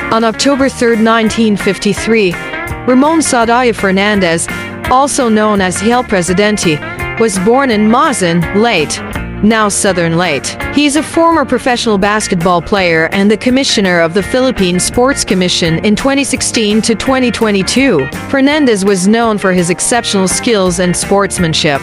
On October 3, 1953, Ramon Fernandez, also known as El Presidente, was born in Mazan, Leyte, now Southern Leyte. He is a former professional basketball player and the commissioner of the Philippine Sports Commission in 2016 to 2022. Fernandez was known for his exceptional skills and sportsmanship.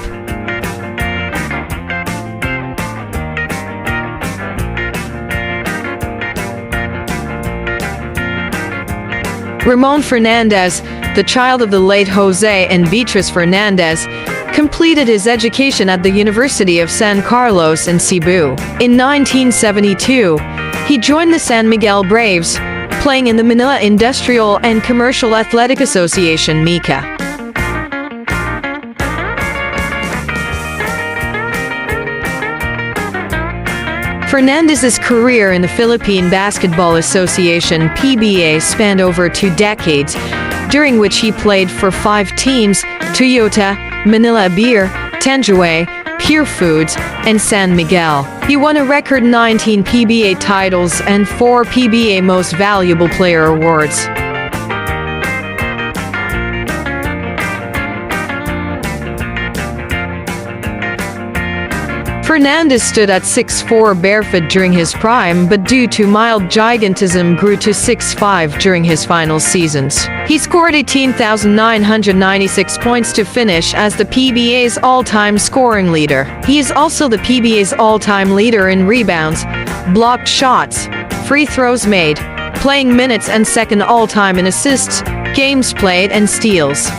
Ramon Fernandez, the child of the late Jose and Beatriz Fernandez, completed his education at the University of San Carlos in Cebu. In 1972, he joined the San Miguel Braves, playing in the Manila Industrial and Commercial Athletic Association (MICA). Fernandez's career in the Philippine Basketball Association (PBA) spanned over 2 decades, during which he played for 5 teams: Toyota, Manila Beer, Tenjue, Pure Foods, and San Miguel. He won a record 19 PBA titles and 4 PBA Most Valuable Player awards. Fernandez stood at 6'4" barefoot during his prime, but due to mild gigantism grew to 6'5" during his final seasons. He scored 18,996 points to finish as the PBA's all-time scoring leader. He is also the PBA's all-time leader in rebounds, blocked shots, free throws made, playing minutes, and second all-time in assists, games played, and steals.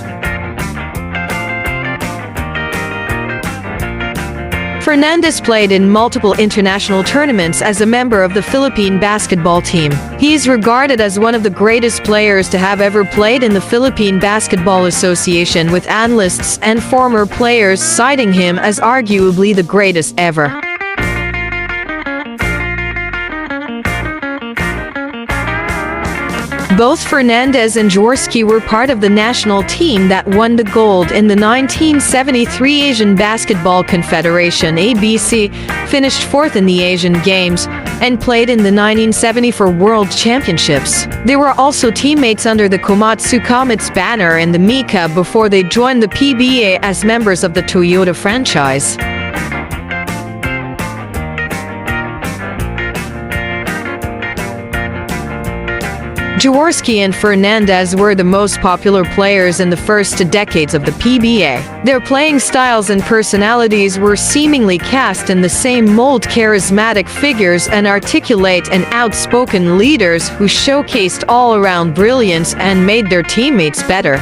Fernandez played in multiple international tournaments as a member of the Philippine basketball team. He is regarded as one of the greatest players to have ever played in the Philippine Basketball Association, with analysts and former players citing him as arguably the greatest ever. Both Fernandez and Jaworski were part of the national team that won the gold in the 1973 Asian Basketball Confederation (ABC), finished 4th in the Asian Games, and played in the 1974 World Championships. They were also teammates under the Komatsu Comets banner in the MICA before they joined the PBA as members of the Toyota franchise. Jaworski and Fernandez were the most popular players in the first 2 decades of the PBA. Their playing styles and personalities were seemingly cast in the same mold: charismatic figures and articulate and outspoken leaders who showcased all-around brilliance and made their teammates better.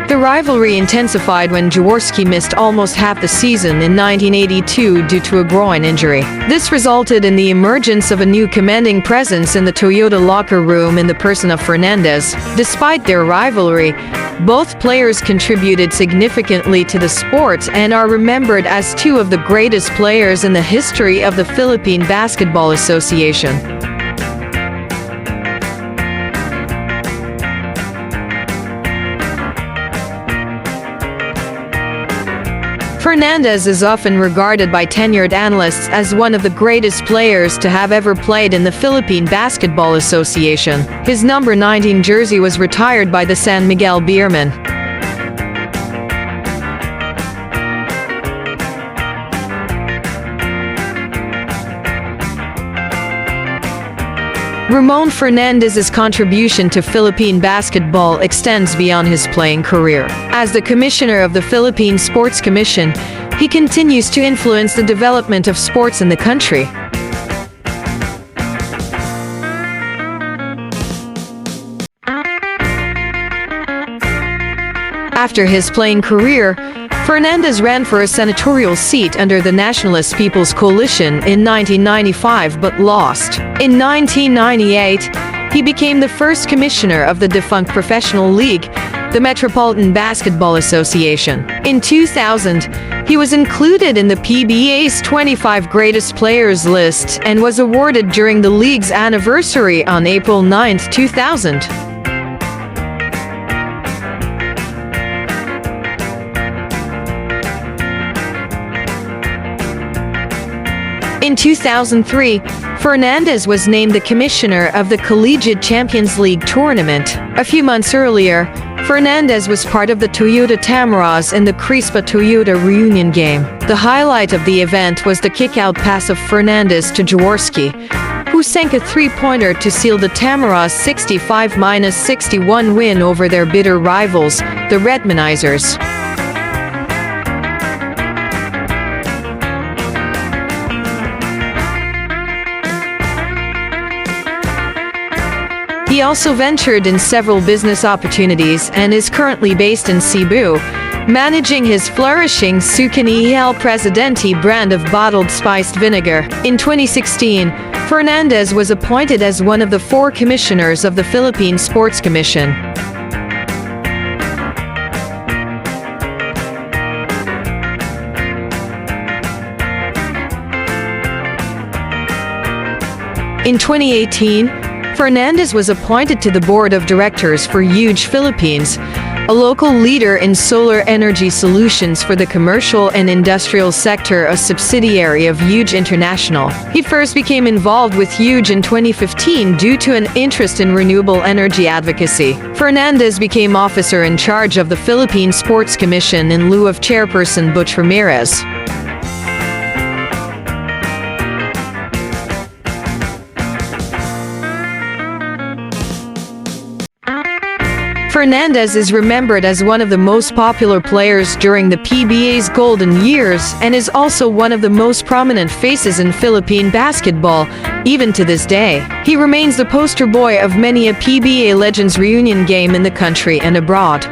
The rivalry intensified when Jaworski missed almost half the season in 1982 due to a groin injury. This resulted in the emergence of a new commanding presence in the Toyota locker room in the person of Fernandez. Despite their rivalry, both players contributed significantly to the sport and are remembered as 2 of the greatest players in the history of the Philippine Basketball Association. Fernandez is often regarded by tenured analysts as one of the greatest players to have ever played in the Philippine Basketball Association. His number 19 jersey was retired by the San Miguel Beermen. Ramon Fernandez's contribution to Philippine basketball extends beyond his playing career. As the commissioner of the Philippine Sports Commission, he continues to influence the development of sports in the country. After his playing career, Fernandez ran for a senatorial seat under the Nationalist People's Coalition in 1995 but lost. In 1998, he became the first commissioner of the defunct professional league, the Metropolitan Basketball Association. In 2000, he was included in the PBA's 25 Greatest Players list and was awarded during the league's anniversary on April 9, 2000. In 2003, Fernandez was named the commissioner of the Collegiate Champions League tournament. A few months earlier, Fernandez was part of the Toyota Tamaras in the Crispa Toyota reunion game. The highlight of the event was the kick-out pass of Fernandez to Jaworski, who sank a three-pointer to seal the Tamaras' 65-61 win over their bitter rivals, the Redmanizers. He also ventured in several business opportunities and is currently based in Cebu, managing his flourishing Sucani El Presidente brand of bottled spiced vinegar. In 2016, Fernandez was appointed as one of the 4 commissioners of the Philippine Sports Commission. In 2018, Fernandez was appointed to the board of directors for Huge Philippines, a local leader in solar energy solutions for the commercial and industrial sector, a subsidiary of Huge International. He first became involved with Huge in 2015 due to an interest in renewable energy advocacy. Fernandez became officer in charge of the Philippine Sports Commission in lieu of chairperson Butch Ramirez. Fernandez is remembered as one of the most popular players during the PBA's golden years and is also one of the most prominent faces in Philippine basketball, even to this day. He remains the poster boy of many a PBA Legends reunion game in the country and abroad.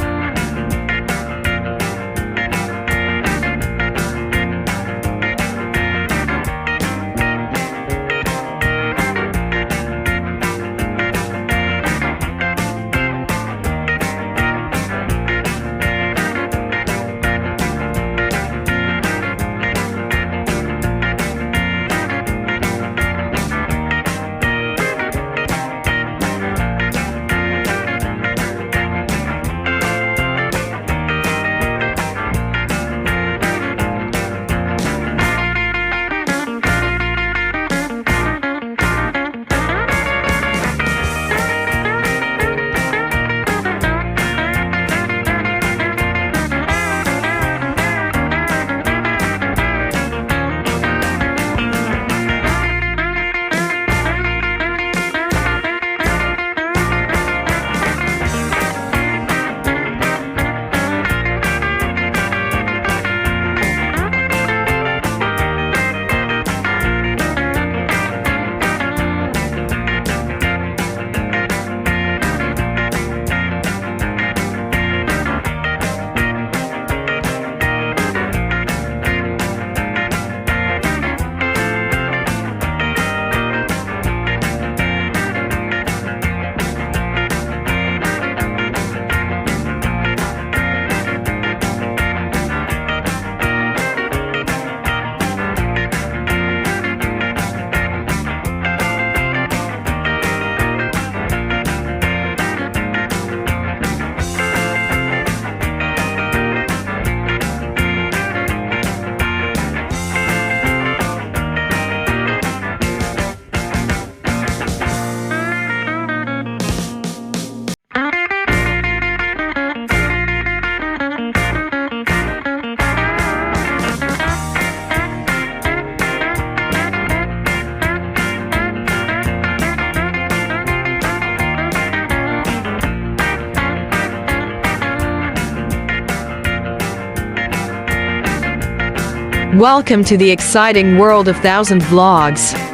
Welcome to the exciting world of 1000 vlogs.